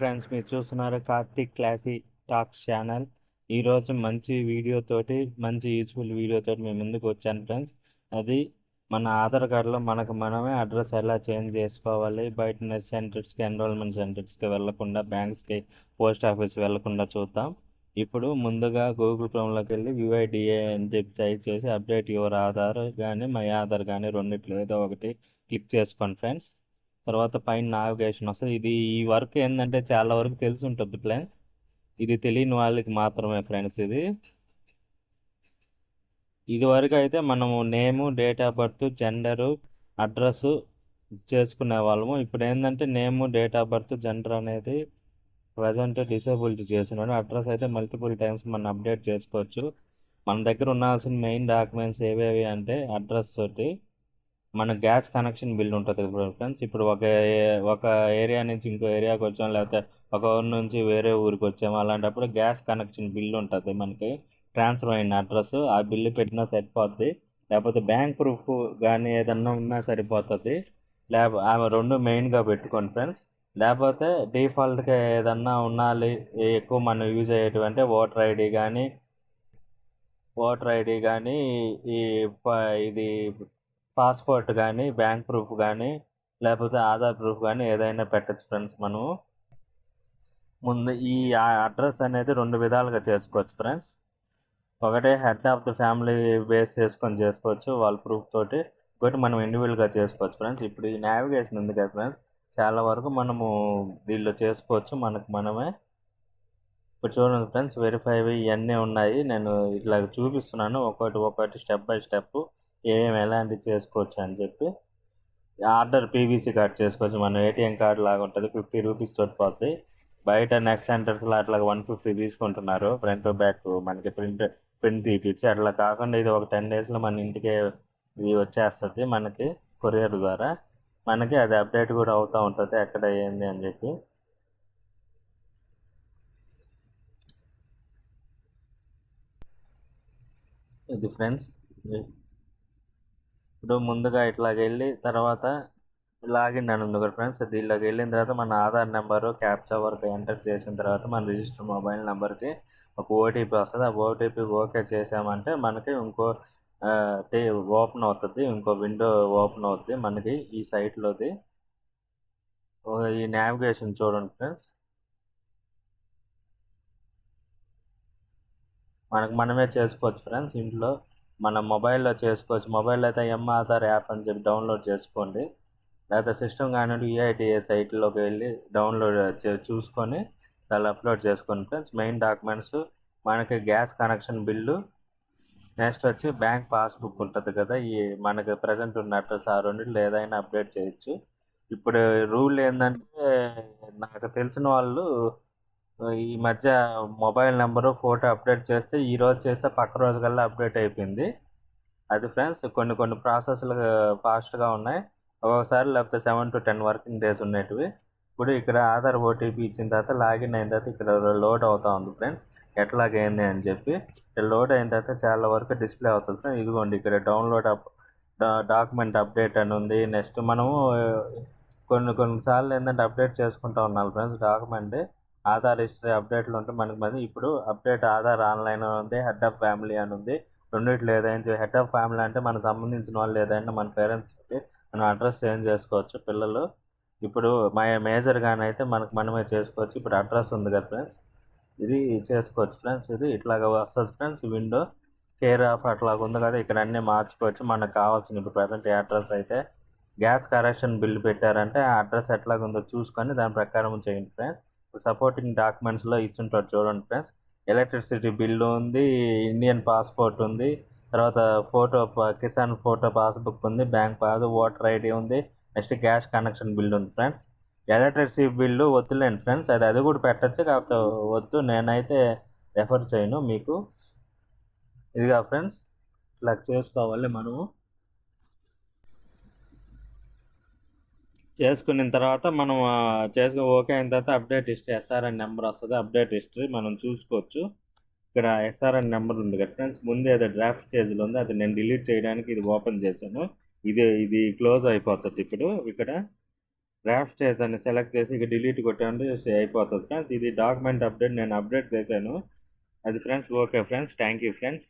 Friends, మీరు చూస్తున్నారు Karthik classy talks channel. ఈరోజు మంచి వీడియోతోటి, మంచి యూస్ఫుల్ వీడియోతోటి మేము ముందుకు వచ్చాను ఫ్రెండ్స్. అది మన ఆధార్ కార్డులో మనకు మనమే అడ్రస్ ఎలా చేంజ్ చేసుకోవాలి, బయట నెట్ సెంటర్స్కి, ఎన్రోల్మెంట్ సెంటర్స్కి వెళ్లకుండా, బ్యాంక్స్కి, పోస్ట్ ఆఫీస్కి వెళ్లకుండా చూద్దాం. ఇప్పుడు ముందుగా గూగుల్ క్రోమ్లోకి వెళ్ళి యూఐడిఏ అని చెప్పి టైప్ చేసి అప్డేట్ యువర్ ఆధార్ కానీ మై ఆధార్ కానీ రెండిట్లో ఏదో ఒకటి క్లిక్ చేసుకోండి ఫ్రెండ్స్. తర్వాత పైన నావిగేషన్ వస్తుంది. ఈ వర్క్ ఏంటంటే చాలా వరకు తెలిసి ఉంటుంది ఫ్రెండ్స్. ఇది తెలియని వాళ్ళకి మాత్రమే ఫ్రెండ్స్. ఇది వరకు అయితే మనము name, date of birth, gender, address చేసుకునే వాళ్ళము. ఇప్పుడు ఏంటంటే name, date of birth, gender అనేది ప్రజెంట్ డిసేబుల్డ్ చేస్తున్నాడు. అడ్రస్ అయితే మల్టిపుల్ టైమ్స్ మనం అప్డేట్ చేసుకోవచ్చు. మన దగ్గర ఉండాల్సిన మెయిన్ డాక్యుమెంట్స్ ఏవేవి అంటే అడ్రస్ తోటి మన గ్యాస్ కనెక్షన్ బిల్ ఉంటుంది ఫ్రెండ్స్. ఇప్పుడు ఒక ఏరియా నుంచి ఇంకో ఏరియాకి వచ్చాం, లేకపోతే ఒక ఊరు నుంచి వేరే ఊరికి వచ్చాము. అలాంటప్పుడు గ్యాస్ కనెక్షన్ బిల్ ఉంటుంది మనకి, ట్రాన్స్ఫర్ అయిన అడ్రస్. ఆ బిల్లు పెట్టినా సరిపోద్ది, లేకపోతే బ్యాంక్ ప్రూఫ్ కానీ ఏదన్నా ఉన్నా సరిపోతుంది. ఆమె రెండు మెయిన్గా పెట్టుకోండి ఫ్రెండ్స్. లేకపోతే డిఫాల్ట్గా ఏదన్నా ఉండాలి, ఎక్కువ మనం యూజ్ అయ్యేటివంటే ఓటర్ ఐడి కానీ ఈ ఇది పాస్పోర్ట్ కానీ, బ్యాంక్ ప్రూఫ్ కానీ, లేకపోతే ఆధార్ ప్రూఫ్ కానీ ఏదైనా పెట్టచ్చు ఫ్రెండ్స్. మనము ముందు ఈ అడ్రస్ అనేది రెండు విధాలుగా చేసుకోవచ్చు ఫ్రెండ్స్. ఒకటే head of the family base చేసుకొని చేసుకోవచ్చు వాళ్ళ ప్రూఫ్ తోటి. ఇంకోటి మనం ఇండివిజువల్గా చేసుకోవచ్చు ఫ్రెండ్స్. ఇప్పుడు ఈ నావిగేషన్ ఉంది కదా ఫ్రెండ్స్, చాలా వరకు మనము దీనిలో చేసుకోవచ్చు మనకు మనమే. ఇప్పుడు చూడండి ఫ్రెండ్స్, వెరిఫైవి ఇవన్నీ ఉన్నాయి. నేను ఇట్లా చూపిస్తున్నాను ఒక్కొక్కటి స్టెప్ బై స్టెప్ ఎలాంటివి చేసుకోవచ్చు అని చెప్పి. ఆర్డర్ పీవీసీ కార్డ్ చేసుకోవచ్చు. మనం ఏటీఎం కార్డ్ లాగా ఉంటుంది, 50 రూపీస్ తోటి పోతుంది. బయట నెక్స్ట్ సెంటర్స్లో అట్లా 150 తీసుకుంటున్నారు ఫ్రంట్ బ్యాక్ మనకి ప్రింట్ తీపిచ్చి. అట్లా కాకుండా ఇది ఒక 10 డేస్లో మన ఇంటికి ఇది వచ్చేస్తుంది మనకి కొరియర్ ద్వారా. మనకి అది అప్డేట్ కూడా అవుతూ ఉంటుంది ఎక్కడ ఏంది అని చెప్పి. ఇది ఫ్రెండ్స్, ఇప్పుడు ముందుగా ఇట్లాగ వెళ్ళి తర్వాత లాగిన్ అని ఉంది కదా ఫ్రెండ్స్. దీనిలోకి వెళ్ళిన తర్వాత మన ఆధార్ నెంబరు క్యాప్చా వరకు ఎంటర్ చేసిన తర్వాత మన రిజిస్టర్ మొబైల్ నెంబర్కి ఒక ఓటీపీ వస్తుంది. ఆ ఓటీపీ ఓకే చేసామంటే మనకి ఇంకో ఓపెన్ అవుతుంది, ఇంకో విండో ఓపెన్ అవుతుంది మనకి ఈ సైట్లోది. ఈ నావిగేషన్ చూడండి ఫ్రెండ్స్, మనమే చేసుకోవచ్చు ఫ్రెండ్స్. ఇంట్లో మన మొబైల్లో చేసుకోవచ్చు. మొబైల్లో అయితే ఆధార్ యాప్ అని చెప్పి డౌన్లోడ్ చేసుకోండి. లేకపోతే సిస్టమ్ కానీ యూఐడిఏ సైట్లోకి వెళ్ళి డౌన్లోడ్ చూసుకొని దాన్ని అప్లోడ్ చేసుకోండి ఫ్రెండ్స్. మెయిన్ డాక్యుమెంట్స్ మనకి గ్యాస్ కనెక్షన్ బిల్లు, నెక్స్ట్ వచ్చి బ్యాంక్ పాస్బుక్ ఉంటుంది కదా, ఈ మనకి ప్రజెంట్ ఉన్న అడ్రస్, ఆ రెండింటిలో ఏదైనా అప్డేట్ చేయొచ్చు. ఇప్పుడు రూల్ ఏంటంటే, నాకు తెలిసిన వాళ్ళు ఈ మధ్య మొబైల్ నెంబరు ఫోటో అప్డేట్ చేస్తే ఈ రోజు చేస్తే పక్క రోజు కల్లా అప్డేట్ అయిపోయింది. అది ఫ్రెండ్స్ కొన్ని ప్రాసెస్లు ఫాస్ట్గా ఉన్నాయి ఒక్కొక్కసారి, లేకపోతే 7 to 10 వర్కింగ్ డేస్ ఉండేటివి. ఇప్పుడు ఇక్కడ ఆధార్ ఓటీపీ ఇచ్చిన తర్వాత లాగిన్ అయిన తర్వాత ఇక్కడ లోడ్ అవుతా ఉంది ఫ్రెండ్స్, ఎట్లాగైంది అని చెప్పి. లోడ్ అయిన తర్వాత చాలా వరకు డిస్ప్లే అవుతుంది ఫ్రెండ్స్. ఇదిగోండి ఇక్కడ డౌన్లోడ్ డాక్యుమెంట్ అప్డేట్ అని ఉంది. నెక్స్ట్ మనము కొన్నిసార్లు ఏంటంటే అప్డేట్ చేసుకుంటూ ఉండాలి ఫ్రెండ్స్ డాక్యుమెంట్. ఆధార్ హిస్టరీ అప్డేట్లు ఉంటే మనకి ఇప్పుడు అప్డేట్ ఆధార్ ఆన్లైన్ ఉంది, హెడ్ ఆఫ్ ఫ్యామిలీ అని ఉంది. రెండిట్లో ఏదైనా హెడ్ ఆఫ్ ఫ్యామిలీ అంటే మనకు సంబంధించిన వాళ్ళు ఏదైనా మన పేరెంట్స్ తోటి మనం అడ్రస్ చేంజ్ చేసుకోవచ్చు పిల్లలు. ఇప్పుడు మేజర్గానైతే మనకు మనమే చేసుకోవచ్చు. ఇప్పుడు అడ్రస్ ఉంది కదా ఫ్రెండ్స్, ఇది చేసుకోవచ్చు ఫ్రెండ్స్. ఇది ఇట్లాగా వస్తుంది ఫ్రెండ్స్ విండో. కేర్ ఆఫ్ అట్లాగా ఉంది కదా, ఇక్కడ అన్నీ మార్చుకోవచ్చు మనకు కావాల్సిన. ఇప్పుడు ప్రజెంట్ ఏ అడ్రస్ అయితే గ్యాస్ కనెక్షన్ బిల్ పెట్టారంటే ఆ అడ్రస్ ఎట్లాగుందో చూసుకొని దాని ప్రకారం చేయండి ఫ్రెండ్స్. సపోర్టింగ్ డాక్యుమెంట్స్లో ఇచ్చుంటారు చూడండి ఫ్రెండ్స్. ఎలక్ట్రిసిటీ బిల్లు ఉంది, ఇండియన్ పాస్పోర్ట్ ఉంది, తర్వాత కిసాన్ ఫోటో పాస్బుక్ ఉంది, బ్యాంక్ పాస్, ఓటర్ ఐడి ఉంది, నెక్స్ట్ గ్యాస్ కనెక్షన్ బిల్ ఉంది ఫ్రెండ్స్. ఎలక్ట్రిసిటీ బిల్లు వద్దులేండి ఫ్రెండ్స్, అది కూడా పెట్టచ్చు, కాకపోతే వద్దు, నేనైతే రెఫర్ చేయను మీకు. ఇదిగా ఫ్రెండ్స్, ఇట్లా చేసుకోవాలి మనము. చేసుకున్న తర్వాత మనం ఓకే అయిన తర్వాత అప్డేట్ హిస్టరీ ఎస్ఆర్ఎన్ నెంబర్ వస్తుంది. అప్డేట్ హిస్టరీ మనం చూసుకోవచ్చు. ఇక్కడ ఎస్ఆర్ఎన్ నెంబర్ ఉంది కదా ఫ్రెండ్స్, ముందు ఏదో డ్రాఫ్ట్ స్టేజ్లో ఉంది, అది నేను డిలీట్ చేయడానికి ఇది ఓపెన్ చేశాను. ఇది క్లోజ్ అయిపోతుంది ఇప్పుడు. ఇక్కడ డ్రాఫ్ట్ స్టేజ్ అని సెలెక్ట్ చేసి ఇక డిలీట్ కొట్టామంటే అయిపోతుంది ఫ్రెండ్స్. ఇది డాక్యుమెంట్ అప్డేట్ నేను అప్డేట్ చేశాను. అది friends. Okay friends, thank you friends.